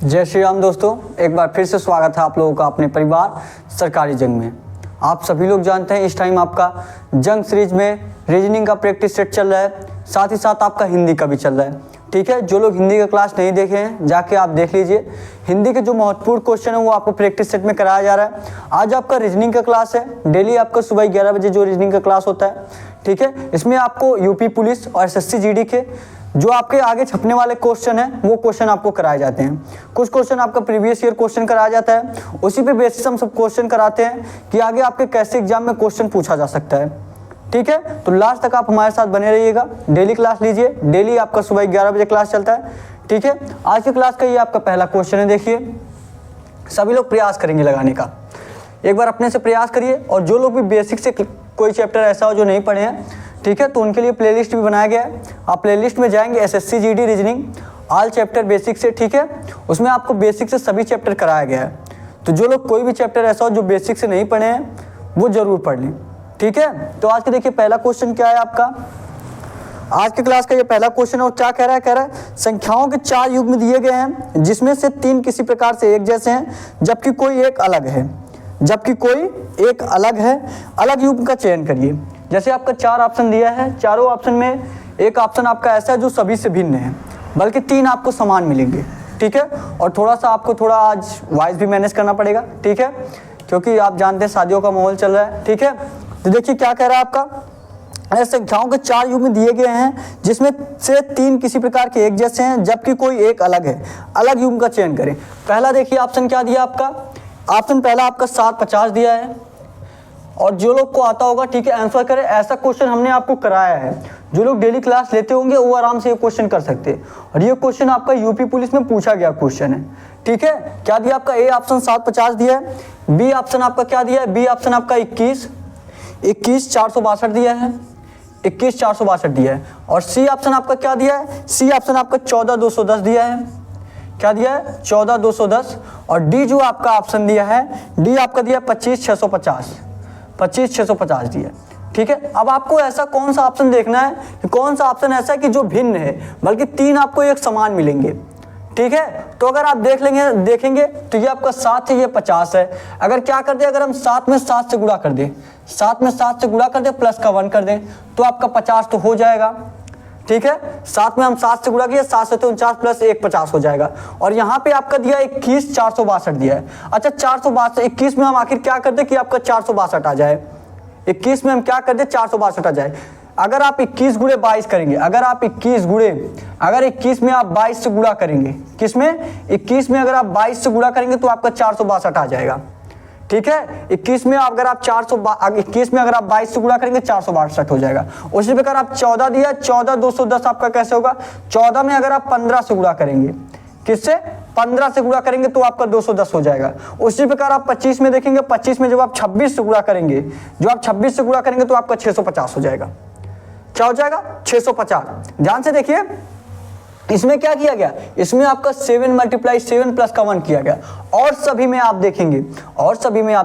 जय श्री राम दोस्तों, एक बार फिर से स्वागत है आप लोगों का अपने परिवार सरकारी जंग में। आप सभी लोग जानते हैं इस टाइम आपका जंग सीरीज में रीजनिंग का प्रैक्टिस सेट चल रहा है, साथ ही साथ आपका हिंदी का भी चल रहा है। ठीक है, जो लोग हिंदी का क्लास नहीं देखे हैं जाके आप देख लीजिए। हिंदी के जो महत्वपूर्ण क्वेश्चन है वो आपको प्रैक्टिस सेट में कराया जा रहा है। आज आपका रीजनिंग का क्लास है, डेली आपका सुबह 11 बजे जो रीजनिंग का क्लास होता है। ठीक है, इसमें आपको यूपी पुलिस और एसएससी जीडी के जो आपके आगे छपने वाले क्वेश्चन है वो क्वेश्चन आपको कराए जाते हैं। कुछ क्वेश्चन आपका प्रीवियस ईयर क्वेश्चन कराया जाता है, उसी पे बेसिस हम सब क्वेश्चन कराते हैं कि आगे आपके कैसे एग्जाम में क्वेश्चन पूछा जा सकता है। ठीक है, तो लास्ट तक आप हमारे साथ बने रहिएगा, डेली क्लास लीजिए। डेली आपका सुबह 11 बजे क्लास चलता है। ठीक है, आज की क्लास का ये आपका पहला क्वेश्चन है। देखिए, सभी लोग प्रयास करेंगे लगाने का, एक बार अपने से प्रयास करिए। और जो लोग भी बेसिक से कोई चैप्टर ऐसा हो जो नहीं पढ़े हैं, ठीक है, तो उनके लिए प्लेलिस्ट भी बनाया गया है। आप प्लेलिस्ट में जाएंगे, SSC GD reasoning all chapter basic से। ठीक है, उसमें आपको बेसिक से सभी चैप्टर कराया गया है। तो जो लोग कोई भी चैप्टर ऐसा हो जो बेसिक से नहीं पढ़े हैं वो जरूर पढ़ लें। ठीक है, तो आज के देखिए पहला क्वेश्चन क्या है आपका। आज के क्लास का ये पहला क्वेश्चन है और क्या कह रहा है, संख्याओं के 4 युग्म दिए गए हैं जिसमें से 3 किसी प्रकार से एक जैसे हैं जबकि कोई एक अलग है। जबकि कोई एक अलग है, अलग युग्म का चयन करिए। जैसे आपका 4 ऑप्शन दिया है, चारों ऑप्शन में एक ऑप्शन आपका ऐसा है जो सभी से भिन्न है, बल्कि 3 आपको समान मिलेंगे। ठीक है, और थोड़ा सा आपको थोड़ा आज वाइज भी मैनेज करना पड़ेगा। ठीक है, क्योंकि आप जानते हैं शादियों का माहौल चल रहा है। ठीक है, तो देखिए क्या कह रहा है आपका, संख्याओं के 4 युग्म दिए गए हैं जिसमें से 3 किसी प्रकार के एक जैसे हैं जबकि कोई एक अलग है, अलग युग्म का चयन करें। पहला देखिए ऑप्शन क्या दिया आपका, ऑप्शन पहला आपका 750 दिया है। और जो लोग को आता होगा, ठीक है, आंसर करें। ऐसा क्वेश्चन हमने आपको कराया है, जो लोग डेली क्लास लेते होंगे वो आराम से ये क्वेश्चन कर सकते हैं। और ये क्वेश्चन आपका यूपी पुलिस में पूछा गया क्वेश्चन है। ठीक है, क्या दिया आपका, ए ऑप्शन 750 दिया है। बी ऑप्शन आपका क्या दिया है, बी ऑप्शन आपका 21 462 दिया है, 21 462 दिया है। और सी ऑप्शन आपका क्या दिया है, सी ऑप्शन आपका 14 210 दिया है। क्या दिया है, 14 210। और डी जो आपका ऑप्शन दिया है, डी आपका दिया 25 650 दिया। ठीक है, अब आपको ऐसा कौन सा ऑप्शन देखना है कि कौन सा ऑप्शन ऐसा है कि जो भिन्न है, बल्कि 3 आपको एक समान मिलेंगे। ठीक है, तो अगर आप देखेंगे तो ये आपका 7 है, ये 50 है। अगर क्या कर दे, अगर हम 7 में 7 से गुणा कर दें, 7 में 7 से गुणा कर दें प्लस का 1 कर दें तो आपका 50 तो हो जाएगा। ठीक है, 7 में हम 7 से गुणा किया, 7 से 49 प्लस 1 50 हो जाएगा। और यहाँ पे आपका दिया 21 462 दिया है। अच्छा, 462, 21 में हम आखिर क्या कर दे कि आपका 462 आ जाए। 21 में हम क्या कर दे, 462 आ जाए। अगर आप 21 गुणे 22 करेंगे, अगर 21 में आप 22 से गुणा करेंगे, किसमें, 21 में अगर आप 22 से गुणा करेंगे तो आपका 462 आ जाएगा। ठीक है, 21 में अगर आप 22 से गुणा करेंगे 462 हो जाएगा। उसी प्रकार आप 14 दिया, 14 210 आपका कैसे होगा, 14 में अगर आप 15 से गुणा करेंगे, किससे, 15 से गुणा करेंगे तो आपका 210 हो जाएगा। उसी प्रकार आप 25 में देखेंगे, 25 में जब आप 26 से गुणा करेंगे, तो आपका 650 हो जाएगा। क्या हो जाएगा, 650। ध्यान से देखिए, इसमें क्या किया गया, इसमें आपका 7 × 7 प्लस का 1 किया गया। और सभी में आप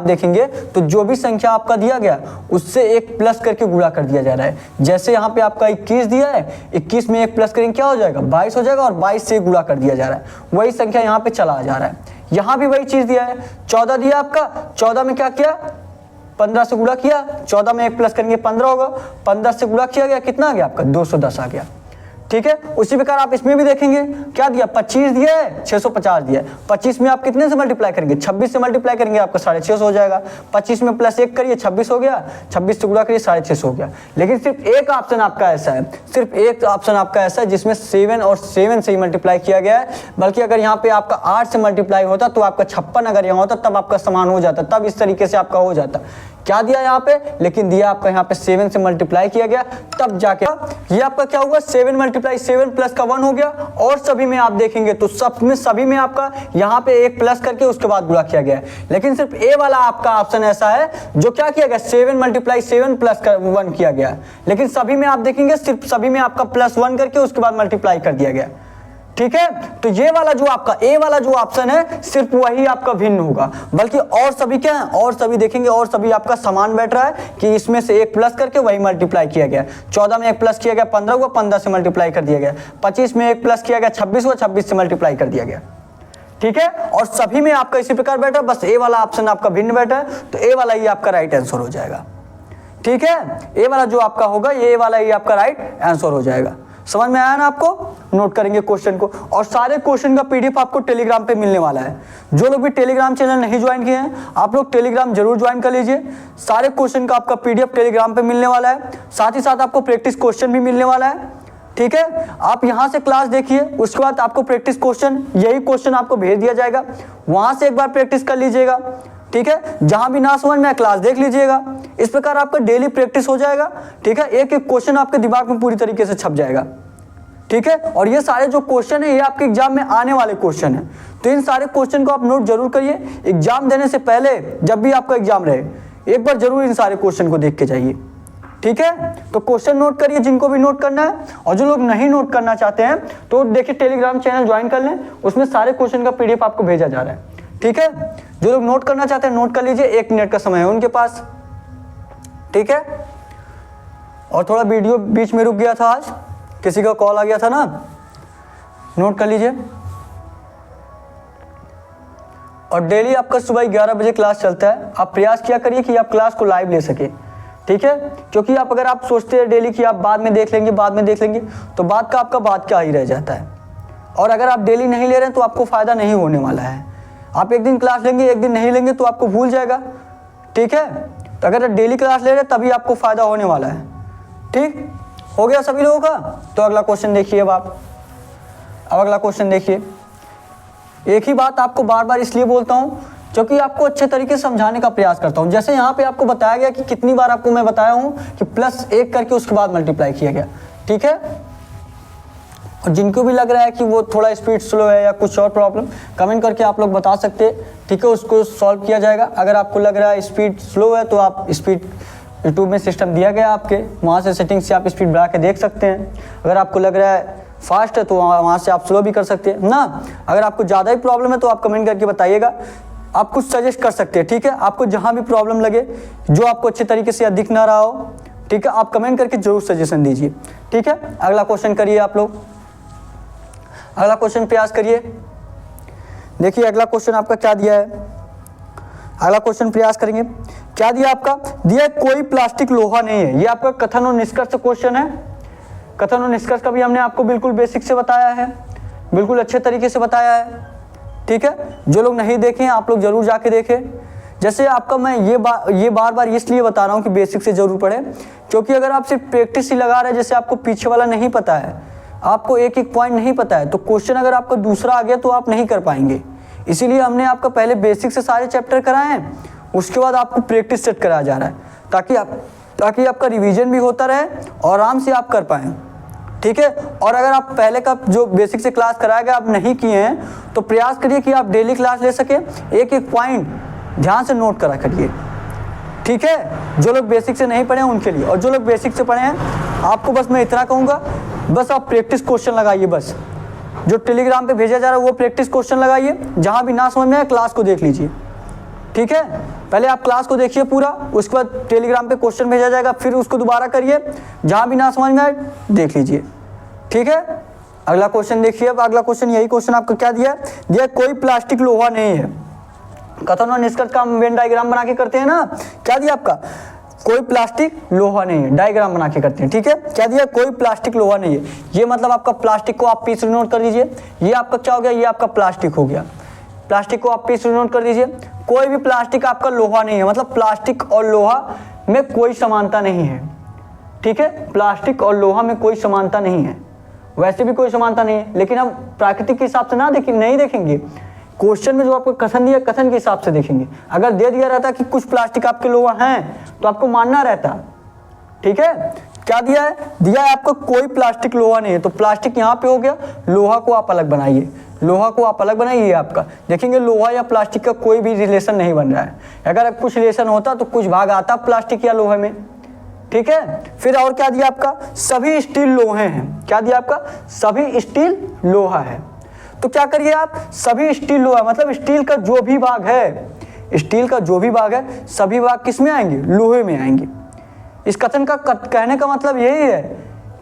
देखेंगे तो जो भी संख्या आपका दिया गया उससे 1 प्लस करके गुणा कर दिया जा रहा है। जैसे यहाँ पे आपका 21 दिया है, 21 में 1 प्लस करेंगे क्या हो जाएगा, 22 हो जाएगा। और 22 से गुणा कर दिया जा रहा है, वही संख्या यहाँ पे चला जा रहा है। यहाँ भी वही चीज दिया है, 14 दिया आपका, 14 में क्या किया, 15 से गुणा किया, 14 में 1 प्लस करेंगे 15 होगा, 15 से गुणा किया गया, कितना आ गया आपका, 210 आ गया। ठीक है, उसी प्रकार आप इसमें भी देखेंगे, क्या दिया, 25 दिया है, 650 दिया है। 25 में आप कितने से मल्टीप्लाई करेंगे, 26 से मल्टीप्लाई करेंगे, आपका 650 हो जाएगा। 25 में प्लस 1 करिए, 26 हो गया, 26 से गुणा करिए, 650 हो गया। लेकिन सिर्फ एक ऑप्शन आपका ऐसा है, जिसमें 7 और 7 से ही मल्टीप्लाई किया गया है। बल्कि अगर यहाँ पे आपका 8 से मल्टीप्लाई होता तो आपका 56 अगर यहाँ होता तब आपका समान हो जाता, तब इस तरीके से आपका हो जाता। क्या दिया यहाँ पे, लेकिन दिया आपका यहाँ पे 7 से मल्टीप्लाई किया गया, तब जाके ये आपका क्या हुआ, 7 × 7 प्लस का 1 हो गया। और सभी में आप देखेंगे तो सभी में आपका यहाँ पे 1 प्लस करके उसके बाद गुणा किया गया है। लेकिन सिर्फ ए वाला आपका ऑप्शन ऐसा है जो क्या किया गया, 7 × 7 प्लस 1 किया गया। लेकिन सभी में आप देखेंगे सिर्फ सभी में आपका +1 करके उसके बाद मल्टीप्लाई कर दिया गया। ठीक है, तो ये वाला जो आपका ए वाला जो ऑप्शन है सिर्फ वही आपका भिन्न होगा। बल्कि और सभी क्या है, और सभी देखेंगे, और सभी आपका समान बैठ रहा है कि इसमें से 1 प्लस करके वही मल्टीप्लाई किया गया। 14 में 1 प्लस किया गया, 15 हुआ, 15 से मल्टीप्लाई कर दिया गया। 25 में 1 प्लस किया गया, 26 हुआ, 26 से मल्टीप्लाई कर दिया गया। ठीक है, और सभी में आपका इसी प्रकार बैठा, बस ए वाला ऑप्शन आपका भिन्न बैठा है, तो ए वाला ही आपका राइट आंसर हो जाएगा। ठीक है, ए वाला जो आपका होगा ये वाला ही आपका राइट आंसर हो जाएगा। समझ में आया ना आपको? नोट करेंगे क्वेश्चन को, और सारे क्वेश्चन का पीडीएफ आपको टेलीग्राम पे मिलने वाला है। जो लोग भी टेलीग्राम चैनल नहीं ज्वाइन किए हैं आप लोग टेलीग्राम जरूर ज्वाइन कर लीजिए। सारे क्वेश्चन का आपका पीडीएफ टेलीग्राम पे मिलने वाला है, साथ ही साथ आपको प्रैक्टिस क्वेश्चन भी मिलने वाला है। ठीक है, आप यहां से क्लास देखिए, उसके बाद आपको प्रैक्टिस क्वेश्चन, यही क्वेश्चन आपको भेज दिया जाएगा, वहां से एक बार प्रैक्टिस कर लीजिएगा। ठीक है, जहां भी ना समझ में क्लास देख लीजिएगा। इस प्रकार आपका डेली प्रैक्टिस हो जाएगा। ठीक है, एक एक क्वेश्चन आपके दिमाग में पूरी तरीके से छप जाएगा। ठीक है, और ये सारे जो क्वेश्चन है ये आपके एग्जाम में आने वाले क्वेश्चन है, तो इन सारे क्वेश्चन को आप नोट जरूर करिए। एग्जाम देने से पहले जब भी आपका एग्जाम रहे एक बार जरूर इन सारे क्वेश्चन को देख के जाइए। ठीक है, तो क्वेश्चन नोट करिए जिनको भी नोट करना है, और जो लोग नहीं नोट करना चाहते हैं तो देखिए टेलीग्राम चैनल ज्वाइन कर लें, उसमें सारे क्वेश्चन का पीडीएफ आपको भेजा जा रहा है। ठीक है, जो लोग नोट करना चाहते हैं नोट कर लीजिए, 1 मिनट का समय है उनके पास। ठीक है, और थोड़ा वीडियो बीच में रुक गया था, आज किसी का कॉल आ गया था ना, नोट कर लीजिए। और डेली आपका सुबह 11 बजे क्लास चलता है, आप प्रयास किया करिए कि आप क्लास को लाइव ले सके। ठीक है, क्योंकि आप अगर आप सोचते हैं डेली कि आप बाद में देख लेंगे बाद में देख लेंगे, तो बात का आपका बात क्या ही रह जाता है। और अगर आप डेली नहीं ले रहे हैं तो आपको फायदा नहीं होने वाला है। आप एक दिन क्लास लेंगे एक दिन नहीं लेंगे तो आपको भूल जाएगा। ठीक है, तो अगर डेली क्लास ले रहे हैं तभी आपको फायदा होने वाला है। ठीक हो गया सभी लोगों का? तो अगला क्वेश्चन देखिए। अब अगला क्वेश्चन देखिए। एक ही बात आपको बार बार इसलिए बोलता हूं क्योंकि आपको अच्छे तरीके से समझाने का प्रयास करता हूं। जैसे यहाँ पे आपको बताया गया कि कितनी बार आपको मैं बताया हूं कि +1 करके उसके बाद मल्टीप्लाई किया गया। ठीक है, और जिनको भी लग रहा है कि वो थोड़ा स्पीड स्लो है या कुछ और प्रॉब्लम, कमेंट करके आप लोग बता सकते हैं। ठीक है, उसको सॉल्व किया जाएगा। अगर आपको लग रहा है स्पीड स्लो है तो आप स्पीड यूट्यूब में सिस्टम दिया गया आपके, वहाँ से सेटिंग से आप स्पीड बढ़ा के देख सकते हैं। अगर आपको लग रहा है फास्ट है तो वहाँ से आप स्लो भी कर सकते हैं ना। अगर आपको ज़्यादा ही प्रॉब्लम है तो आप कमेंट करके बताइएगा, आप कुछ सजेस्ट कर सकते हैं। ठीक है, आपको जहाँ भी प्रॉब्लम लगे, जो आपको अच्छे तरीके से दिख ना रहा हो, ठीक है, आप कमेंट करके जरूर सजेशन दीजिए। ठीक है, अगला क्वेश्चन करिए आप लोग। अगला क्वेश्चन प्रयास करिए। देखिए अगला क्वेश्चन आपका क्या दिया है, अगला क्वेश्चन प्रयास करेंगे। क्या दिया आपका? दिया कोई प्लास्टिक लोहा नहीं है। ये आपका कथन और निष्कर्ष क्वेश्चन है। कथन और निष्कर्ष का भी हमने आपको बिल्कुल बेसिक से बताया है, बिल्कुल अच्छे तरीके से बताया है। ठीक है, जो लोग नहीं देखे हैं आप लोग जरूर जाके देखें। जैसे आपका मैं ये बार बार इसलिए बता रहा हूँ कि बेसिक से जरूर पढ़े, क्योंकि अगर आप सिर्फ प्रैक्टिस ही लगा रहे हैं, जैसे आपको पीछे वाला नहीं पता है, आपको एक एक पॉइंट नहीं पता है, तो क्वेश्चन अगर आपका दूसरा आ गया तो आप नहीं कर पाएंगे। इसीलिए हमने आपका पहले बेसिक से सारे चैप्टर कराए हैं, उसके बाद आपको प्रैक्टिस सेट कराया जा रहा है, ताकि आपका रिवीजन भी होता रहे और आराम से आप कर पाएँ। ठीक है, और अगर आप पहले का जो बेसिक से क्लास कराया गया आप नहीं किए हैं तो प्रयास करिए कि आप डेली क्लास ले सके, एक एक पॉइंट ध्यान से नोट करा करिए। ठीक है, जो लोग बेसिक से नहीं पढ़े हैं उनके लिए, और जो लोग बेसिक से पढ़े हैं आपको बस मैं इतना कहूँगा, बस आप प्रैक्टिस क्वेश्चन लगाइए। बस जो टेलीग्राम पे भेजा जा रहा है वो प्रैक्टिस क्वेश्चन लगाइए, जहाँ भी ना समझ में आए क्लास को देख लीजिए। ठीक है, पहले आप क्लास को देखिए पूरा, उसके बाद टेलीग्राम पे क्वेश्चन भेजा जाएगा, फिर उसको दोबारा करिए, जहाँ भी ना समझ में आए देख लीजिए। ठीक है, अगला क्वेश्चन देखिए। अब अगला क्वेश्चन यही क्वेश्चन आपको क्या दिया है? दिया कोई प्लास्टिक लोहा नहीं है। कथन और निष्कर्ष का हम वेन डायग्राम बना के करते हैं ना। क्या दिया आपका? कोई प्लास्टिक लोहा नहीं है, डायग्राम बना के करते हैं। ठीक है, क्या दिया? कोई प्लास्टिक लोहा नहीं है। ये मतलब आपका प्लास्टिक को आप पीस नोट कर दीजिए। ये आपका क्या हो गया? ये आपका प्लास्टिक हो गया। प्लास्टिक को आप पीस नोट कर दीजिए। कोई भी प्लास्टिक आपका लोहा नहीं है, मतलब प्लास्टिक और लोहा में कोई समानता नहीं है। ठीक है, प्लास्टिक और लोहा में कोई समानता नहीं है, वैसे भी कोई समानता नहीं है, लेकिन हम प्राकृतिक के हिसाब से नहीं देखेंगे। क्वेश्चन में जो आपको कथन दिया, कथन के हिसाब से देखेंगे। अगर दे दिया रहता कि कुछ प्लास्टिक आपके लोहा हैं तो आपको मानना रहता। ठीक है, क्या दिया है? दिया है आपको कोई प्लास्टिक लोहा नहीं है, तो प्लास्टिक यहाँ पे हो गया, लोहा को आप अलग बनाइए। लोहा को आप अलग बनाइए। आपका देखेंगे लोहा या प्लास्टिक का कोई भी रिलेशन नहीं बन रहा है। अगर कुछ रिलेशन होता तो कुछ भाग आता प्लास्टिक या लोहे में। ठीक है, फिर और क्या दिया आपका? सभी स्टील लोहे हैं। क्या दिया आपका? सभी स्टील लोहा है। तो क्या करिए आप? सभी स्टील लोहा, मतलब स्टील का जो भी भाग है, स्टील का जो भी भाग है, सभी भाग किस में आएंगे? लोहे में आएंगे। इस कथन का कहने का मतलब यही है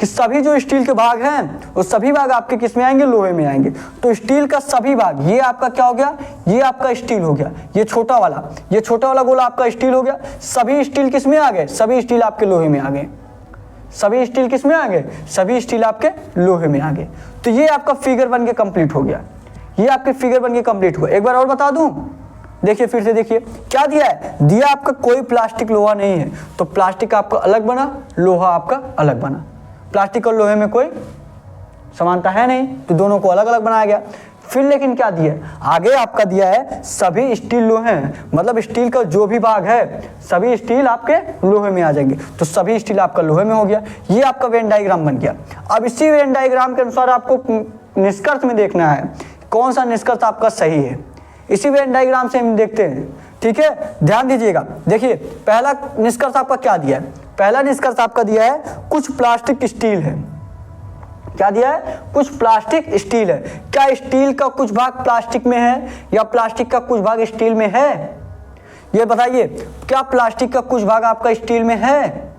कि सभी जो स्टील के भाग हैं वो सभी भाग आपके किस में आएंगे, लोहे में आएंगे। तो स्टील का सभी भाग, ये आपका क्या हो गया, ये आपका स्टील हो गया, ये छोटा वाला गोला आपका स्टील हो गया। सभी स्टील किस में आ गए, सभी स्टील आपके लोहे में आ गए। सभी स्टील किस में आ गए, सभी स्टील आपके लोहे में आ गए। तो ये आपका फिगर बन के कंप्लीट हो गया, ये आपके फिगर बन के कंप्लीट हुआ। एक बार और बता दूं, देखिए फिर से देखिए क्या दिया है, दिया आपका कोई प्लास्टिक लोहा नहीं है, तो प्लास्टिक आपका अलग बना, लोहा आपका अलग बना। प्लास्टिक और लोहे में कोई समानता है नहीं, तो दोनों को अलग अलग बनाया गया। फिर लेकिन क्या दिया है, आगे आपका दिया है सभी स्टील लोहे हैं, मतलब स्टील का जो भी भाग है सभी स्टील आपके लोहे में आ जाएंगे, तो सभी स्टील आपका लोहे में हो गया। ये आपका वेन डायग्राम बन गया। अब इसी वेन डायग्राम के अनुसार आपको निष्कर्ष में देखना है कौन सा निष्कर्ष आपका सही है। इसी वेन डायग्राम से हम देखते हैं, ठीक है, ध्यान दीजिएगा। देखिए पहला निष्कर्ष आपका क्या दिया है, पहला निष्कर्ष आपका दिया है कुछ प्लास्टिक स्टील है। क्या दिया है, कुछ प्लास्टिक स्टील है। क्या स्टील का कुछ भाग प्लास्टिक में है या प्लास्टिक का कुछ भाग स्टील में है, ये बताइए। क्या प्लास्टिक का कुछ भाग आपका स्टील में है,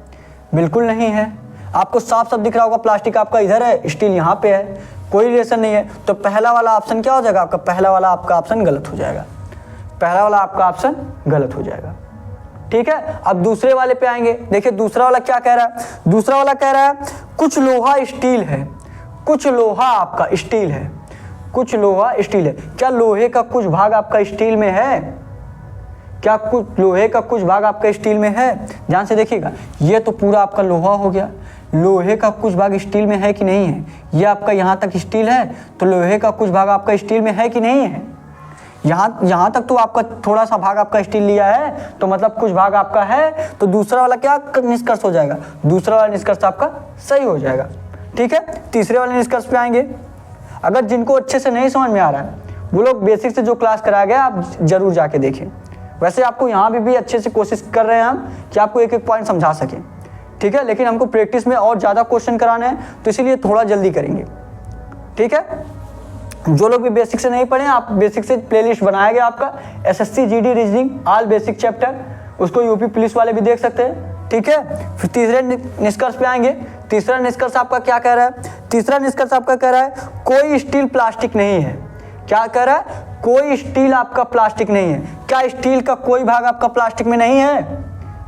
बिल्कुल नहीं है। आपको साफ साफ दिख रहा होगा प्लास्टिक आपका इधर है, स्टील यहाँ पे है, कोई रिलेशन नहीं है। तो पहला वाला ऑप्शन क्या हो जाएगा आपका, पहला वाला आपका ऑप्शन गलत हो जाएगा, पहला वाला आपका ऑप्शन गलत हो जाएगा, ठीक है। अब दूसरे वाले पे आएंगे। देखिए दूसरा वाला क्या कह रहा है, दूसरा वाला कह रहा है कुछ लोहा स्टील है, कुछ लोहा आपका स्टील है, कुछ लोहा स्टील है। क्या लोहे का कुछ भाग आपका स्टील में है, क्या कुछ लोहे का कुछ भाग आपका स्टील में है, ध्यान से देखिएगा। ये तो पूरा आपका लोहा हो गया, लोहे का कुछ भाग स्टील में है कि नहीं है, ये आपका यहाँ तक स्टील है, तो लोहे का कुछ भाग आपका स्टील में है कि नहीं है। यहाँ तक तो आपका थोड़ा सा भाग आपका स्टील लिया है, तो मतलब कुछ भाग आपका है, तो दूसरा वाला क्या निष्कर्ष हो जाएगा, दूसरा वाला निष्कर्ष आपका सही हो जाएगा, ठीक है। तीसरे वाले निष्कर्ष पे आएंगे। अगर जिनको अच्छे से नहीं समझ में आ रहा है वो लोग बेसिक से जो क्लास कराया गया आप जरूर जाके देखें। वैसे आपको यहाँ भी अच्छे से कोशिश कर रहे हैं हम कि आपको एक एक पॉइंट समझा सकें, ठीक है, लेकिन हमको प्रैक्टिस में और ज़्यादा क्वेश्चन कराने हैं, तो इसीलिए थोड़ा जल्दी करेंगे, ठीक है। जो लोग भी बेसिक से नहीं पढ़े, आप बेसिक से प्लेलिस्ट बनाया गया आपका SSC GD reasoning all basic chapter, उसको यूपी पुलिस वाले भी देख सकते हैं, ठीक है। फिर तीसरे निष्कर्ष पे आएंगे। तीसरा निष्कर्ष आपका क्या कह रहा है, तीसरा निष्कर्ष आपका कह रहा है कोई स्टील प्लास्टिक नहीं है। क्या कह रहा है, कोई स्टील आपका प्लास्टिक नहीं है। क्या स्टील का कोई भाग आपका प्लास्टिक में नहीं है,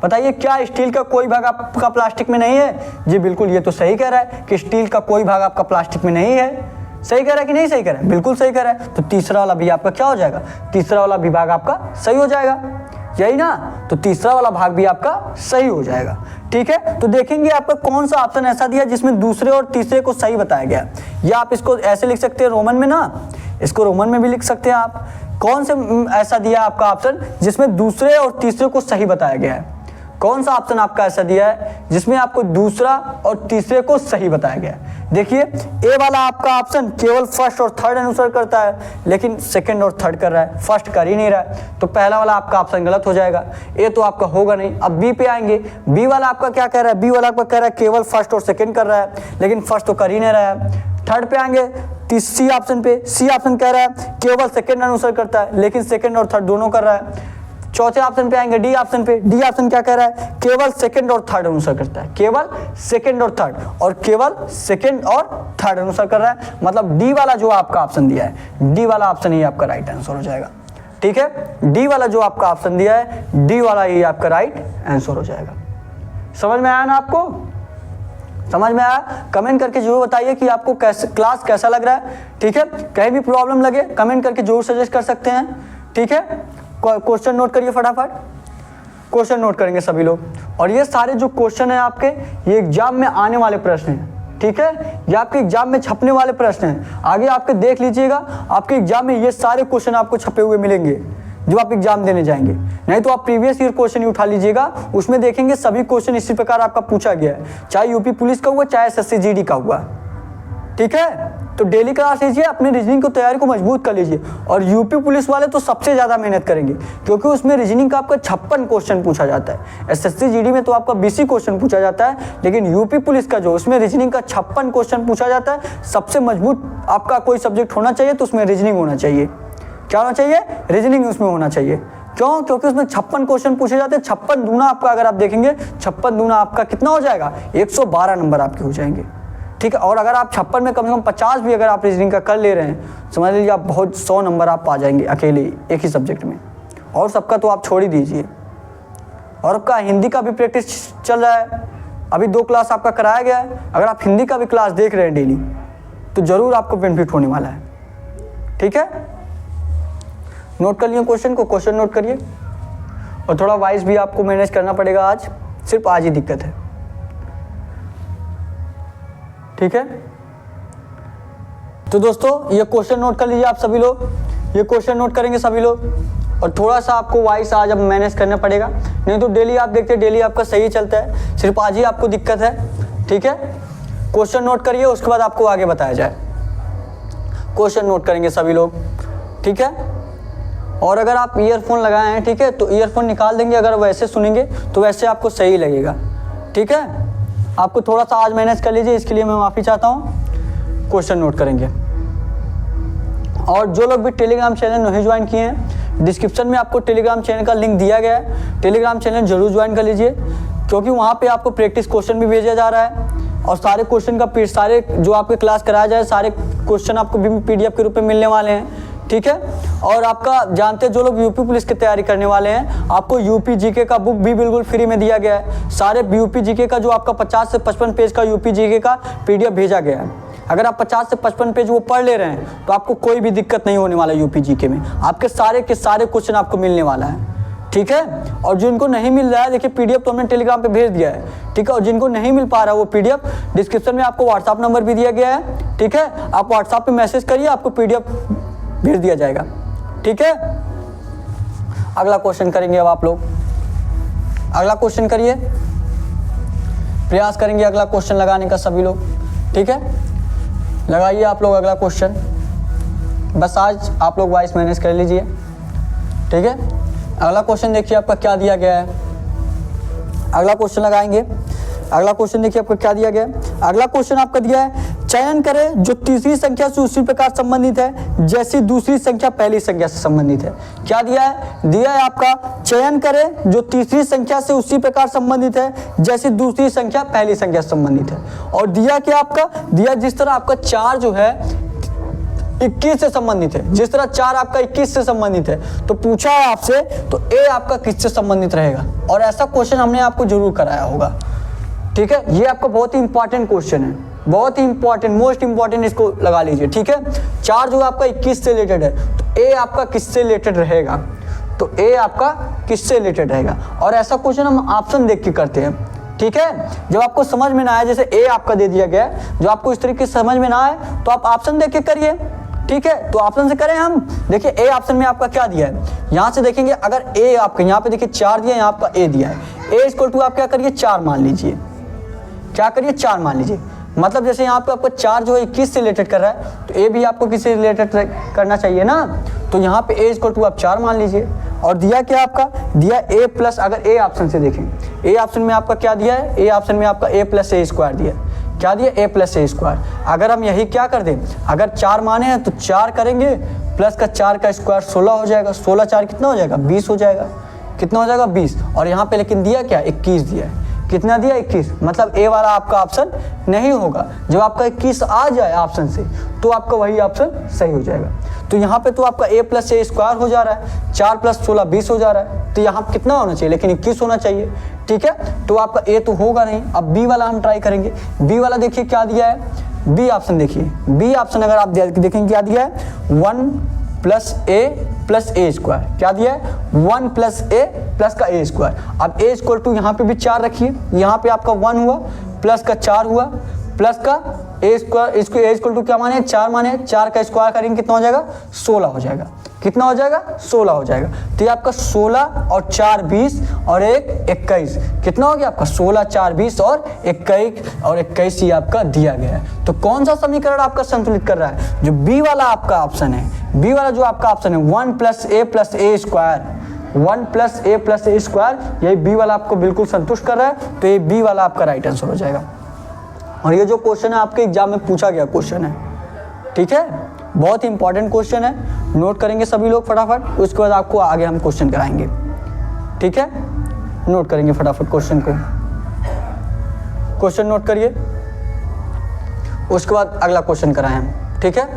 बताइए, क्या स्टील का कोई भाग आपका प्लास्टिक में नहीं है। जी बिल्कुल, ये तो सही कह रहा है कि स्टील का कोई भाग आपका प्लास्टिक में नहीं है। सही कह रहा है कि नहीं सही कह रहा है, बिल्कुल सही कह रहा है। तो तीसरा वाला भी आपका क्या हो जाएगा, तीसरा वाला भी भाग आपका सही हो जाएगा, यही ना। तो तीसरा वाला भाग भी आपका सही हो जाएगा, ठीक है। तो देखेंगे आपका कौन सा ऑप्शन ऐसा दिया जिसमें दूसरे और तीसरे को सही बताया गया। या आप इसको ऐसे लिख सकते हैं रोमन में ना, इसको रोमन में भी लिख सकते हैं आप। कौन से ऐसा दिया आपका ऑप्शन जिसमें दूसरे और तीसरे को सही बताया गया है, कौन सा ऑप्शन आपका ऐसा दिया है जिसमें आपको दूसरा और तीसरे को सही बताया गया है। देखिए ए वाला आपका ऑप्शन केवल फर्स्ट और थर्ड अनुसार करता है, लेकिन सेकंड और थर्ड कर रहा है, फर्स्ट कर ही नहीं रहा है, तो पहला वाला आपका ऑप्शन गलत हो जाएगा, ए तो आपका होगा नहीं। अब बी पे आएंगे। बी वाला आपका क्या कह रहा है, बी वाला आपका कह रहा है केवल फर्स्ट और सेकंड कर रहा है, लेकिन फर्स्ट तो कर ही नहीं रहा है। थर्ड पे आएंगे, सी ऑप्शन पे, सी ऑप्शन कह रहा है केवल सेकंड अनुसार करता है, लेकिन सेकंड और थर्ड दोनों कर रहा है। चौथे ऑप्शन पे आएंगे, डी ऑप्शन पे, डी ऑप्शन क्या कह रहा है, केवल सेकंड और थर्ड अनुसार करता है, केवल सेकंड और थर्ड, और केवल सेकंड और थर्ड अनुसार कर रहा है। मतलब डी वाला जो आपका ऑप्शन दिया है, डी वाला ऑप्शन ही आपका राइट आंसर हो जाएगा, ठीक है। डी वाला जो आपका ऑप्शन दिया है, डी वाला ही आपका राइट आंसर हो जाएगा। समझ में आया ना आपको, समझ में आया? कमेंट करके जरूर बताइए कि आपको क्लास कैसा लग रहा है, ठीक है। कहीं भी प्रॉब्लम लगे कमेंट करके जरूर सजेस्ट कर सकते हैं, ठीक है। क्वेश्चन नोट करिए फटाफट, क्वेश्चन नोट करेंगे सभी लोग। और ये सारे जो क्वेश्चन है आपके, ये एग्जाम में आने वाले प्रश्न हैं, ठीक है। ये आपके एग्जाम में छपने वाले प्रश्न हैं। आगे आपके देख लीजिएगा, आपके एग्जाम में ये सारे क्वेश्चन आपको छपे हुए मिलेंगे जो आप एग्जाम देने जाएंगे। नहीं तो आप प्रीवियस ईयर क्वेश्चन ही उठा लीजिएगा, उसमें देखेंगे सभी क्वेश्चन इसी प्रकार आपका पूछा गया है, चाहे यूपी पुलिस का हुआ चाहे SSC GD का हुआ, ठीक है। तो डेली क्लास लीजिए, अपने रीजनिंग को तैयारी को मजबूत कर लीजिए। और यूपी पुलिस वाले तो सबसे ज़्यादा मेहनत करेंगे, क्योंकि उसमें रीजनिंग का आपका 56 क्वेश्चन पूछा जाता है। SSC GD में तो आपका 20 क्वेश्चन पूछा जाता है, लेकिन यूपी पुलिस का जो उसमें रीजनिंग का 56 क्वेश्चन पूछा जाता है। सबसे मजबूत आपका कोई सब्जेक्ट होना चाहिए तो उसमें रीजनिंग होना चाहिए। क्या होना चाहिए, रीजनिंग उसमें होना चाहिए। क्यों, क्योंकि उसमें 56 क्वेश्चन पूछे जाते हैं। 56 दूना आपका अगर आप देखेंगे, 56 दूना आपका कितना हो जाएगा, 112 नंबर आपके हो जाएंगे। ठीक है। और अगर आप 56 में कम से कम 50 भी अगर आप रीजनिंग का कर ले रहे हैं, समझ लीजिए आप बहुत 100 नंबर आप पा जाएंगे अकेले एक ही सब्जेक्ट में। और सबका तो आप छोड़ ही दीजिए। और आपका हिंदी का भी प्रैक्टिस चल रहा है, अभी 2 क्लास आपका कराया गया है। अगर आप हिंदी का भी क्लास देख रहे हैं डेली तो ज़रूर आपको बेनिफिट होने वाला है। ठीक है, नोट कर लिए क्वेश्चन को, क्वेश्चन नोट करिए। और थोड़ा वाइज भी आपको मैनेज करना पड़ेगा आज, सिर्फ आज ही दिक्कत है। ठीक है, तो दोस्तों ये क्वेश्चन नोट कर लीजिए आप सभी लोग, ये क्वेश्चन नोट करेंगे सभी लोग। और थोड़ा सा आपको वाइस आज अब मैनेज करना पड़ेगा, नहीं तो डेली आप देखते हैं डेली आपका सही चलता है, सिर्फ आज ही आपको दिक्कत है। ठीक है, क्वेश्चन नोट करिए, उसके बाद आपको आगे बताया जाए। क्वेश्चन नोट करेंगे सभी लोग। ठीक है, और अगर आप ईयरफोन लगाए हैं, ठीक है, तो ईयरफोन निकाल देंगे, अगर वैसे सुनेंगे तो वैसे आपको सही लगेगा। ठीक है, आपको थोड़ा सा आज मैनेज कर लीजिए, इसके लिए मैं माफ़ी चाहता हूँ। क्वेश्चन नोट करेंगे। और जो लोग भी टेलीग्राम चैनल नहीं ज्वाइन किए हैं, डिस्क्रिप्शन में आपको टेलीग्राम चैनल का लिंक दिया गया है, टेलीग्राम चैनल जरूर ज्वाइन कर लीजिए, क्योंकि वहाँ पे आपको प्रैक्टिस क्वेश्चन भी भेजा जा रहा है और सारे क्वेश्चन का सारे जो आपके क्लास कराया जाए सारे क्वेश्चन आपको भी PDF के रूप में मिलने वाले हैं। ठीक है, और आपका जानते हैं जो लोग यूपी पुलिस की तैयारी करने वाले हैं, आपको यूपी जीके का बुक भी बिल्कुल फ्री में दिया गया है। सारे यूपी जीके का जो आपका 50 से 55 पेज का यूपी जीके का PDF भेजा गया है। अगर आप 50 से 55 पेज वो पढ़ ले रहे हैं तो आपको कोई भी दिक्कत नहीं होने वाला यूपी जीके में, आपके सारे के सारे क्वेश्चन आपको मिलने वाला है। ठीक है, और जिनको नहीं मिल रहा है, देखिए PDF तो हमने टेलीग्राम पे भेज दिया है। ठीक है, और जिनको नहीं मिल पा रहा है वो PDF डिस्क्रिप्शन में आपको व्हाट्सअप नंबर भी दिया गया है। ठीक है, आप व्हाट्सअप पे मैसेज करिए, आपको PDF भेज दिया जाएगा। ठीक है, अगला क्वेश्चन करेंगे अब आप लोग, अगला क्वेश्चन करिए, प्रयास करेंगे अगला क्वेश्चन लगाने का सभी लोग। ठीक है, लगाइए आप लोग अगला क्वेश्चन, बस आज आप लोग वॉइस मैनेज कर लीजिए। ठीक है, अगला क्वेश्चन देखिए आपका क्या दिया गया है, अगला क्वेश्चन लगाएंगे। अगला क्वेश्चन देखिए आपको क्या दिया गया है। अगला क्वेश्चन आपका दिया है, चयन करें जो तीसरी संख्या से उसी प्रकार संबंधित है जैसी दूसरी संख्या पहली संख्या से संबंधित है। क्या दिया है? दिया है आपका चयन करें जो तीसरी संख्या से उसी प्रकार संबंधित है जैसी दूसरी संख्या पहली संख्या से संबंधित है। और दिया क्या आपका? दिया जिस तरह आपका 4 जो है 21 से संबंधित है, जिस तरह 4 आपका 21 से संबंधित है, तो पूछा है आपसे तो A आपका किससे संबंधित रहेगा। और ऐसा क्वेश्चन हमने आपको जरूर कराया होगा। ठीक है, ये आपका बहुत ही इंपॉर्टेंट क्वेश्चन है, बहुत ही इंपॉर्टेंट, मोस्ट इंपॉर्टेंट, इसको लगा लीजिए। ठीक है, 4 जो आपका 21 से रिलेटेड है तो A आपका किससे रिलेटेड रहेगा, तो A आपका किससे रिलेटेड रहेगा। और ऐसा क्वेश्चन हम ऑप्शन देख के करते हैं। ठीक है, जब आपको समझ में ना आए, जैसे A आपका दे दिया गया है, जो आपको इस तरीके से समझ में ना आए तो आप ऑप्शन देख के करिए। ठीक है, तो ऑप्शन से करें हम। देखिए A ऑप्शन में आपका क्या दिया है, यहाँ से देखेंगे, अगर A आपका यहाँ पे देखिए 4 दिया है, यहाँ आपका A दिया है, A इक्वल टू आप क्या करिए 4 मान लीजिए, क्या करिए 4 मान लीजिए। मतलब जैसे यहाँ पे आपको 4 जो है 21 से रिलेटेड कर रहा है तो A भी आपको किससे रिलेटेड करना चाहिए ना, तो यहाँ पे A इक्वल टू आप 4 मान लीजिए। और दिया क्या आपका, दिया A प्लस, अगर A ऑप्शन से देखें, A ऑप्शन में आपका क्या दिया है, A ऑप्शन में आपका A प्लस A स्क्वायर दिया है। क्या दिया? A plus A square. अगर हम यही क्या कर दें, अगर 4 माने हैं तो 4 करेंगे, प्लस का 4 का स्क्वायर 16 हो जाएगा, 16 4 कितना हो जाएगा 20 हो जाएगा, कितना हो जाएगा 20। और यहाँ पे लेकिन दिया क्या 21 दिया है, कितना दिया 21, मतलब A वाला आपका ऑप्शन नहीं होगा। जब आपका 21 आ जाए ऑप्शन से तो आपका वही ऑप्शन सही हो जाएगा। तो यहाँ पे तो आपका A प्लस A स्क्वायर हो जा रहा है, 4 प्लस 16 20 हो जा रहा है, तो यहाँ कितना होना चाहिए, लेकिन 21 होना चाहिए। ठीक है, तो आपका A तो होगा नहीं। अब B वाला हम ट्राई करेंगे। B वाला देखिए क्या दिया है, B ऑप्शन देखिए, B ऑप्शन अगर आप देखेंगे क्या दिया है 1 प्लस A स्क्वायर। क्या दिया है 1 प्लस A प्लस का A स्क्वायर। अब A इक्वल टू यहाँ पे भी 4 रखिए, यहाँ पे आपका 1 हुआ, प्लस का 4 हुआ, प्लस का A स्क्वायर, इसको A इक्वल टू क्या माने 4 माने, 4 का स्क्वायर करेंगे कितना हो जाएगा 16 हो जाएगा, कितना हो जाएगा 16 हो जाएगा। तो ये आपका 16 और 4 20 और 1 21, कितना हो गया आपका 16 4 20 और 21 ये आपका दिया गया है। तो कौन सा समीकरण आपका संतुलित कर रहा है, जो B वाला आपका ऑप्शन है, B वाला जो आपका ऑप्शन है 1 plus A square, 1 plus A square, यही B वाला आपको बिल्कुल संतुष्ट कर रहा है। तो ये B वाला आपका राइट आंसर हो जाएगा। और ये जो क्वेश्चन है आपके एग्जाम में पूछा गया क्वेश्चन है। ठीक है, बहुत ही इंपॉर्टेंट क्वेश्चन है, नोट करेंगे सभी लोग फटाफट, उसके बाद आपको आगे हम क्वेश्चन कराएंगे। ठीक है, नोट करेंगे फटाफट क्वेश्चन को, क्वेश्चन नोट करिए। उसके बाद अगला क्वेश्चन कराएं हम, ठीक है।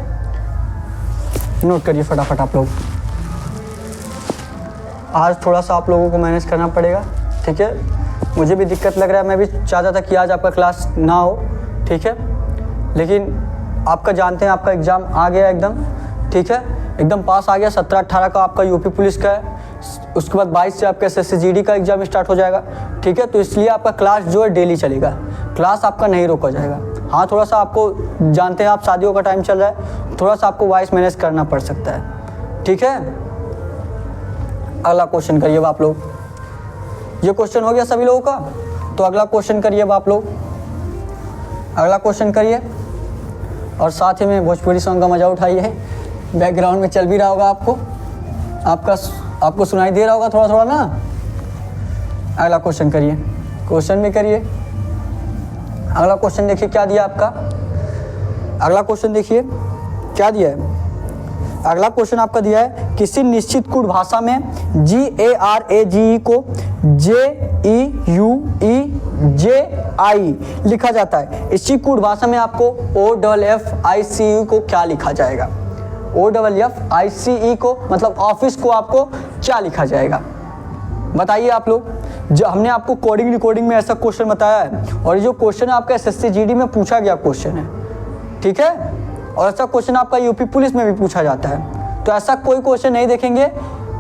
नोट करिए फटाफट आप लोग। आज थोड़ा सा आप लोगों को मैनेज करना पड़ेगा, ठीक है। मुझे भी दिक्कत लग रहा है, मैं भी चाहता था कि आज आपका क्लास ना हो, ठीक है, लेकिन आपका जानते हैं आपका एग्ज़ाम आ गया एकदम, ठीक है, एकदम पास आ गया। 17-18 का आपका यूपी पुलिस का है, उसके बाद 22 से आपका SSC-GD का एग्ज़ाम स्टार्ट हो जाएगा, ठीक है। तो इसलिए आपका क्लास जो है डेली चलेगा, क्लास आपका नहीं रोका जाएगा। हाँ, थोड़ा सा आपको जानते हैं आप शादियों का टाइम चल रहा है, थोड़ा सा आपको वॉइस मैनेज करना पड़ सकता है, ठीक है। अगला क्वेश्चन करिए अब आप लोग। ये क्वेश्चन हो गया सभी लोगों का, तो अगला क्वेश्चन करिए अब आप लोग। अगला क्वेश्चन करिए और साथ ही में भोजपुरी सॉन्ग का मज़ा उठाइए। बैकग्राउंड में चल भी रहा होगा, आपको सुनाई दे रहा होगा थोड़ा थोड़ा ना। अगला क्वेश्चन करिए, क्वेश्चन भी करिए। अगला क्वेश्चन देखिए क्या दिया आपका। अगला क्वेश्चन देखिए क्या दिया है। अगला क्वेश्चन आपका दिया है किसी निश्चित कूट भाषा में GARAGE को JEUEJI लिखा जाता है। इसी कूट भाषा में आपको OFFICE को क्या लिखा जाएगा। OFFICE को मतलब ऑफिस को आपको क्या लिखा जाएगा, बताइए आप लोग। जो हमने आपको कोडिंग रिकॉर्डिंग में ऐसा क्वेश्चन बताया है, और ये जो क्वेश्चन है आपका SSC-GD में पूछा गया क्वेश्चन है, ठीक है। और ऐसा क्वेश्चन आपका यूपी पुलिस में भी पूछा जाता है। तो ऐसा कोई क्वेश्चन नहीं देखेंगे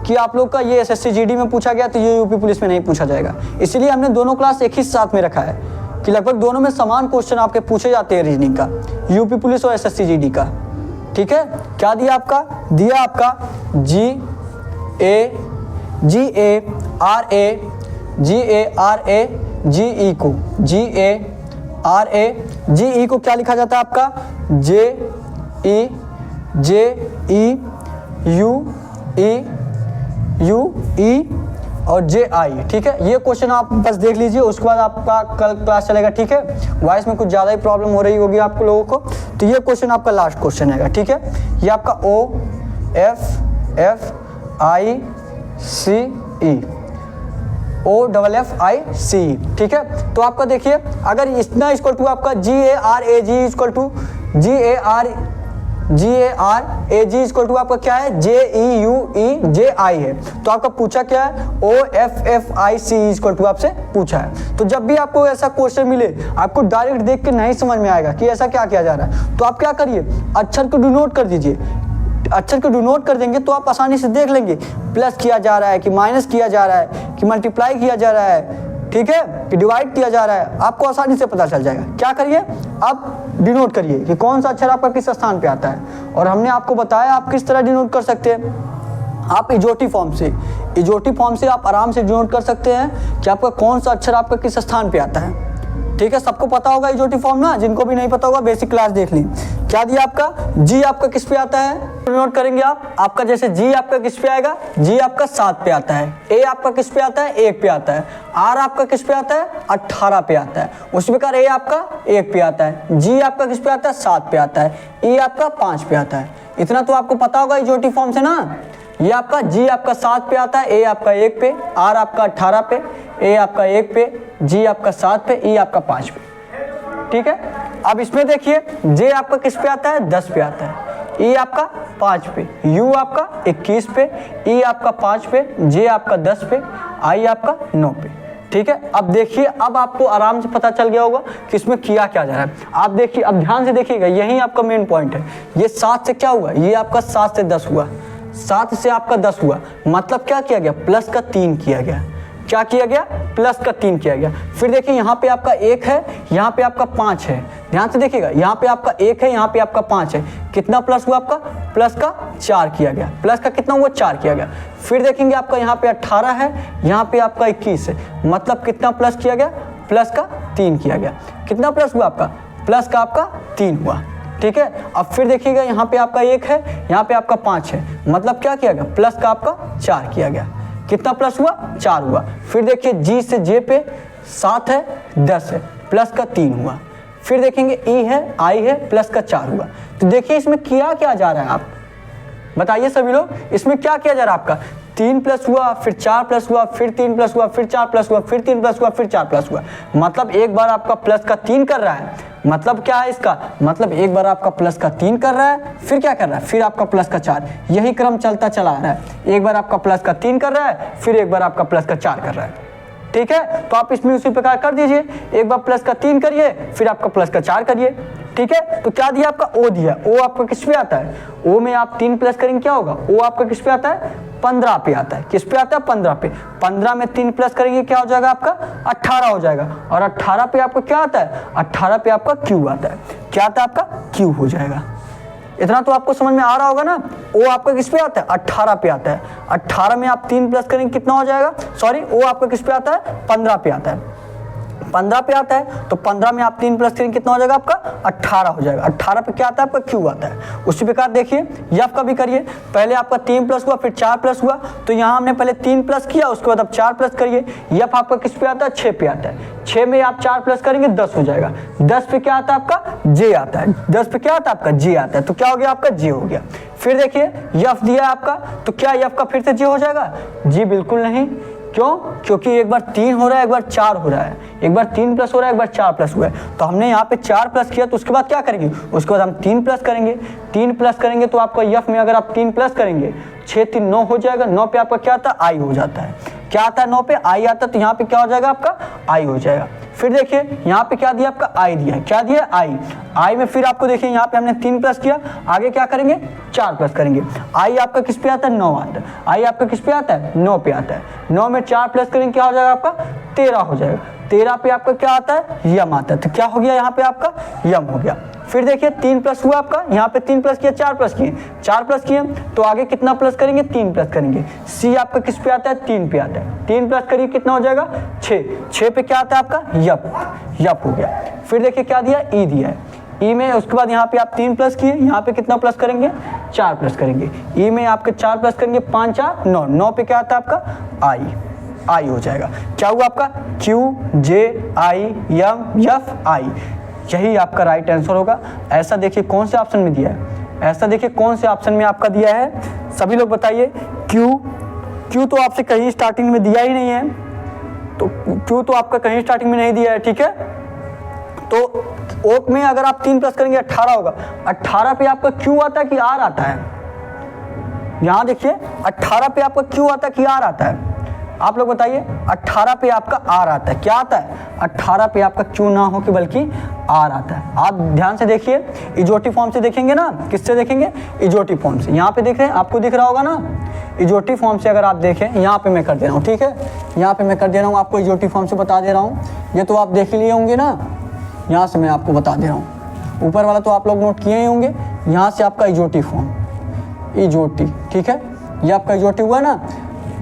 कि आप लोग का ये SSC-GD में पूछा गया तो ये यूपी पुलिस में नहीं पूछा जाएगा। इसीलिए हमने दोनों क्लास एक ही साथ में रखा है कि लगभग दोनों में समान क्वेश्चन आपके पूछे जाते हैं रीजनिंग का, यूपी पुलिस और SSC-GD का, ठीक है। क्या दिया आपका, दिया आपका GARAGE को GARAGE को क्या लिखा जाता है आपका JEUEUE और JI, ठीक है। ये क्वेश्चन आप बस देख लीजिए, उसके बाद आपका कल क्लास चलेगा, ठीक है। वॉइस में कुछ ज़्यादा ही प्रॉब्लम हो रही होगी आप लोगों को, तो ये क्वेश्चन आपका लास्ट क्वेश्चन है, ठीक है। ये आपका OFFICE, ठीक है। तो आपका देखिए अगर इतना इक्वल टू आपका GARAGE equal to GARAGE equal to आपका क्या है JEUEJI है, तो आपका पूछा क्या है OFFICE इक्वल टू आपसे पूछा है। तो जब भी आपको ऐसा क्वेश्चन मिले, आपको डायरेक्ट देख के नहीं समझ में आएगा कि ऐसा क्या किया जा रहा है, तो आप क्या करिए, अक्षर को डिनोट कर दीजिए। अक्षर को डिनोट कर देंगे तो आप आसानी से देख लेंगे प्लस किया जा रहा है कि माइनस किया जा रहा है कि मल्टीप्लाई किया जा रहा है, ठीक है, कि डिवाइड किया जा रहा है, आपको आसानी से पता चल जाएगा। क्या करिए, आप डिनोट करिए कि कौन सा अक्षर आपका किस स्थान पे आता है। और हमने आपको बताया आप किस तरह डिनोट कर सकते हैं। आप इजोटी फॉर्म से आप आराम से डिनोट कर सकते हैं कि आपका कौन सा अक्षर आपका किस स्थान पे आता है, ठीक है। सबको पता होगा इजोटी फॉर्म ना, जिनको भी नहीं पता होगा बेसिक क्लास देख ली। क्या दिया आपका, जी आपका किस पे आता है, नोट करेंगे आपका जैसे जी आपका किस पे आएगा, जी आपका 7 पे आता है। ए आपका किस पे आता है, 1 पे आता है। आर आपका किस पे आता है, 18 पे आता है। उसी प्रकार ए आपका 1 पे आता है। जी आपका किस पे आता है, 7 पे आता है। ई आपका 5 पे आता है। इतना तो आपको पता होगा इजोटी फॉर्म से ना। ये आपका जी आपका 7 पे आता है, ए आपका 1 पे, आर आपका 18 पे, ए आपका 1 पे, जी आपका 7 पे, ई आपका 5 पे, ठीक है। अब इसमें देखिए जे आपका किस पे आता है, 10 पे आता है। ई आपका 5 पे, यू आपका 21 पे, ई आपका 5 पे, जे आपका 10 पे, आई आपका 9 पे, ठीक है। अब देखिए, अब आपको आराम से पता चल गया होगा कि इसमें किया क्या जा रहा है। आप देखिए, अब ध्यान से देखिएगा, यही आपका मेन पॉइंट है। ये 7 से क्या हुआ, ये आपका 7 से 10 हुआ, 7 से आपका 10 हुआ, मतलब क्या किया गया, प्लस का 3 किया गया। क्या किया गया, प्लस का 3 किया गया। फिर देखिए यहाँ पे आपका 1 है, यहाँ पे आपका 5 है। ध्यान से देखिएगा, यहाँ पे आपका 1 है, यहाँ पे आपका 5 है। कितना प्लस हुआ आपका, प्लस का 4 किया गया। प्लस का कितना हुआ, 4 किया गया। फिर देखेंगे आपका यहाँ पे 18 है, यहाँ पे आपका 21 है, मतलब कितना प्लस किया गया, प्लस का 3 किया गया। कितना प्लस हुआ आपका, प्लस का आपका 3 हुआ, ठीक है। अब फिर देखिएगा यहाँ पे आपका 1 है, यहाँ पे आपका 5 है, मतलब क्या किया गया, प्लस का आपका 4 किया गया। कितना प्लस हुआ, 4 हुआ। फिर देखिए जी से जे पे 7 है, 10 है, प्लस का 3 हुआ। फिर देखेंगे ई है, आई है, प्लस का 4 हुआ। तो देखिए इसमें किया क्या जा रहा है, आप बताइए सभी लोग, इसमें क्या किया जा रहा है आपका, 3 प्लस हुआ, फिर 4 प्लस हुआ, फिर 3 प्लस हुआ, फिर 4 प्लस हुआ, फिर 3 प्लस हुआ, फिर 4 प्लस हुआ। मतलब एक बार आपका प्लस का 3 कर रहा है, मतलब क्या है इसका, मतलब एक बार आपका प्लस का 3 कर रहा है, फिर क्या कर रहा है, फिर आपका प्लस का 4, यही क्रम चलता चला आ रहा है। एक बार आपका प्लस का 3 कर रहा है, फिर एक बार आपका प्लस का 4 कर रहा है। ठीक है, तो आप इसमें उसी प्रकार कर दीजिए, एक बार प्लस का 3 करिए, फिर आपका प्लस का 4 करिए। ठीक है, तो क्या दिया आपका, ओ दिया, ओ आपका किस पे आता है, ओ में आप 3 प्लस करेंगे क्या होगा, ओ आपका किस पे आता है, 15 पे आता है। किस पे आता है, 15 पे। 15 में 3 प्लस करेंगे क्या हो जाएगा आपका, 18 हो जाएगा। और 18 पे आपको क्या आता है, 18 पे आपका क्यू आता है। क्या आता है आपका, क्यू हो जाएगा। इतना तो आपको समझ में आ रहा होगा ना। ओ आपका किस पे आता है, 18 पे आता है। 18 में आप 3 प्लस करेंगे कितना हो जाएगा, सॉरी ओ आपका किस पे आता है, 15 पे आता है। 15 पे आता है, तो 15 में आप 3 प्लस करेंगे कितना हो जाएगा आपका, 18 हो जाएगा। 18 पे क्या आता है आपका, क्यू आता है। उसी प्रकार देखिए यफ का भी करिए, पहले आपका 3 प्लस हुआ, फिर 4 प्लस हुआ, तो यहाँ हमने पहले 3 प्लस किया, उसके बाद आप 4 प्लस करिए। यफ आपका किस पे आता है, 6 पे आता है। 6 में आप 4 प्लस करेंगे 10 हो जाएगा। 10 पे क्या आता है आपका, जे आता है। 10 पे क्या आता है आपका, जे आता है। तो क्या हो गया आपका, जे हो गया। फिर देखिए यफ दिया आपका, तो क्या यफ का फिर से जे हो जाएगा, जी बिल्कुल नहीं। क्यों, क्योंकि एक बार 3 हो रहा है, एक बार 4 हो रहा है, एक बार 3 प्लस हो रहा है, एक बार 4 प्लस हुआ है। तो हमने यहाँ पे 4 प्लस किया, तो उसके बाद क्या करेंगे, उसके बाद हम 3 प्लस करेंगे। 3 प्लस करेंगे तो आपका यफ में अगर आप 3 प्लस करेंगे, 6 3 9 हो जाएगा। 9 पे आपका क्या आता है, आई हो जाता है। क्या आता है, 9 पे आई आता है, तो यहाँ पे क्या हो जाएगा आपका, आई हो जाएगा। फिर देखिए यहाँ पे क्या दिया आपका, आई दिया है। क्या दिया, आई। आई में फिर आपको देखिए यहाँ पे हमने 3 प्लस किया, आगे क्या करेंगे, 4 प्लस करेंगे। आई आपका किस पे आता है, 9 आता है। आई आपका किस पे आता है, 9 पे आता है। 9 में 4 प्लस करेंगे क्या हो जाएगा आपका, 13 हो जाएगा। 13 पे आपका क्या आता है, यम आता है। तो क्या हो गया यहाँ पे आपका, यम हो गया। फिर देखिए 3 प्लस हुआ आपका, यहाँ पे 3 प्लस किया, 4 प्लस किए। 4 प्लस किए तो आगे कितना प्लस करेंगे, 3 प्लस करेंगे। सी आपका किस पे आता है, 3 पे आता है। 3 प्लस करिए कितना हो जाएगा, 6। 6 पे क्या आता है आपका, यप। यप हो गया। फिर देखिए क्या दिया, ई दिया है। ई में उसके बाद यहाँ पे आप 3 प्लस किए, यहाँ पे कितना प्लस करेंगे, 4 प्लस करेंगे। ई में आपके 4 प्लस करेंगे, 5 4 9। 9 पे क्या आता है आपका, आई। आई हो जाएगा। क्या हुआ आपका, क्यू जे आई यम यफ आई। यही आपका राइट आंसर होगा। ऐसा देखिए कौन से ऑप्शन में दिया है, ऐसा देखिए कौन से ऑप्शन में आपका दिया है, सभी लोग बताइए। क्यू तो आपसे कहीं स्टार्टिंग में दिया ही नहीं है, तो क्यू तो आपका कहीं स्टार्टिंग में नहीं दिया है। ठीक है, तो ओक में अगर आप 3 प्लस करेंगे 18 होगा। 18 पे आपका क्यू आता है कि आर आता है, यहां देखिए 18 पे आपका क्यू आता है कि आर आता है, आप लोग बताइए। 18 पे आपका आर आता है, क्या आता है, 18 पे आपका क्यू ना हो कि बल्कि आर आता है। आप ध्यान से देखिए, इजोटिव फॉर्म से देखेंगे ना, किससे देखेंगे, इजोटिव फॉर्म से। यहाँ पे देख रहे हैं, आपको दिख रहा होगा ना, इजोटिव फॉर्म से अगर आप देखें, यहाँ पे मैं कर दे रहा हूँ। ठीक है, यहाँ पे मैं कर दे रहा हूँ, आपको इजोटिव फॉर्म से बता दे रहा हूँ। ये तो आप देख ही लिए होंगे ना, यहाँ से मैं आपको बता दे रहा हूँ। ऊपर वाला तो आप लोग नोट किए ही होंगे, यहाँ से आपका इजोटिव फॉर्म, इजोटिव। ठीक है, ये आपका इजोटिव हुआ ना।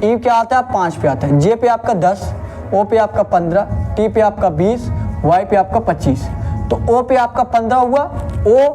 ई क्या आता है, 5 पे आता है। जे पे आपका 10, ओ पे आपका 15, टी पे आपका 20, वाई पे आपका 25। तो ओ पे आपका 15 हुआ, ओ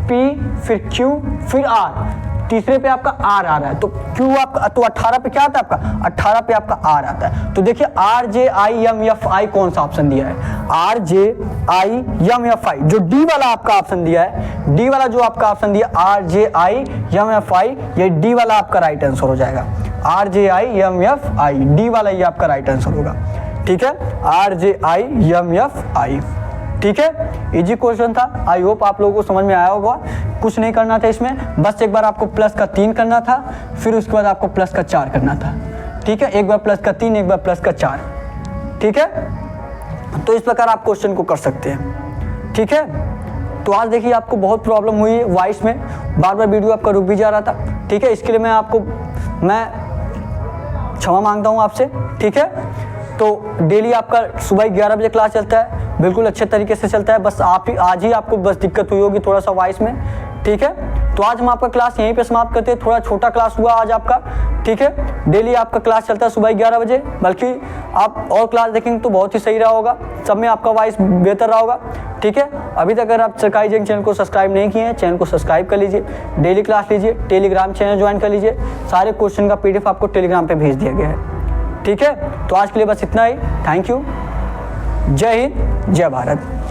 पी फिर क्यू फिर आर, तीसरे पे आपका आर आ रहा है। तो क्यू आपका, तो 18 पे क्या आता है आपका, 18 पे आपका आर आता है। तो देखिए R J I am F I कौन सा ऑप्शन दिया है, R J I am F I. जो डी वाला आपका ऑप्शन दिया है, डी वाला जो आपका ऑप्शन दिया R J I am F I, ये डी वाला आपका राइट आंसर हो जाएगा। R J I am F I, D वाला ये आपका राइट आंसर होगा। ठीक है, R J I am F I. ठीक है, इजी क्वेश्चन था। आई होप आप लोगों को समझ में आया होगा। कुछ नहीं करना था इसमें, बस एक बार आपको प्लस का 3 करना था, फिर उसके बाद आपको प्लस का 4 करना था। ठीक है, एक बार प्लस का 3, एक बार प्लस का 4। ठीक है, तो इस प्रकार आप क्वेश्चन को कर सकते हैं। ठीक है, तो आज देखिए आपको बहुत प्रॉब्लम हुई है वॉइस में, बार बार वीडियो आपका रुक भी जा रहा था। ठीक है, इसके लिए मैं क्षमा मांगता हूँ आपसे। ठीक है, तो डेली आपका सुबह 11 बजे क्लास चलता है, बिल्कुल अच्छे तरीके से चलता है। बस आज ही आपको बस दिक्कत हुई होगी थोड़ा सा वॉइस में। ठीक है, तो आज हम आपका क्लास यहीं पे समाप्त करते हैं। थोड़ा छोटा क्लास हुआ आज आपका। ठीक है, डेली आपका क्लास चलता है सुबह 11 बजे, बल्कि आप और क्लास देखेंगे तो बहुत ही सही रहा होगा, सब में आपका वॉइस बेहतर रहा होगा। ठीक है, अभी तक अगर आप सरकारी जंग चैनल को सब्सक्राइब नहीं किए हैं, चैनल को सब्सक्राइब कर लीजिए, डेली क्लास लीजिए, टेलीग्राम चैनल ज्वाइन कर लीजिए। सारे क्वेश्चन का PDF आपको टेलीग्राम पर भेज दिया गया है। ठीक है, तो आज के लिए बस इतना ही। Thank you. जय हिंद, जय भारत।